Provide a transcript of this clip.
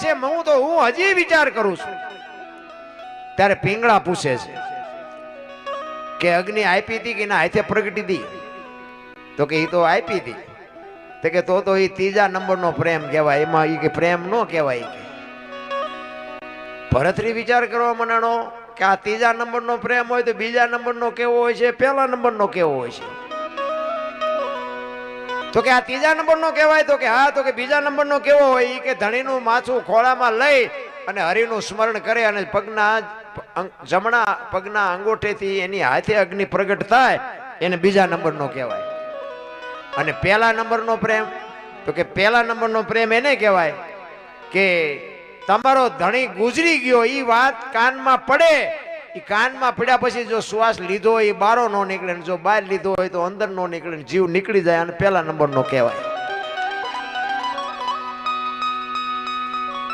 છે હું હજી વિચાર કરું છું. ત્યારે પીંગળા પૂછે છે કે અગ્નિ આપી હતી કે ના હાથે પ્રગટી હતી? તો કે એ તો આપી હતી. તો કે તો એ ત્રીજા નંબરનો પ્રેમ કહેવાય, એમાં એ કે પ્રેમ ન કહેવાય. કે ભરતરી વિચાર કરવા મનાણો કે આ ત્રીજા નંબરનો પ્રેમ હોય તો બીજા નંબરનો કેવો હોય છે, પહેલા નંબરનો કેવો હોય છે? તો કે આ ત્રીજા નંબરનો કહેવાય. તો કે હા. તો કે બીજા નંબરનો કેવો હોય? એ કે ધણીનું માથું ખોળામાં લઈ અને હરિનું સ્મરણ કરે અને પગના જમણા પગના અંગૂઠેથી એની હાથે અગ્નિ પ્રગટ થાય, એને બીજા નંબરનો કહેવાય. અને પહેલા નંબરનો પ્રેમ, તો કે પહેલા નંબરનો પ્રેમ એને કહેવાય કે તમારો ધણી ગુજરી ગયો એ વાત કાનમાં પડે, એ કાનમાં પડ્યા પછી જો શ્વાસ લીધો હોય એ બારો ન નીકળે, જો બહાર લીધો હોય તો અંદર ન નીકળે, જીવ નીકળી જાય, અને પહેલા નંબરનો કહેવાય.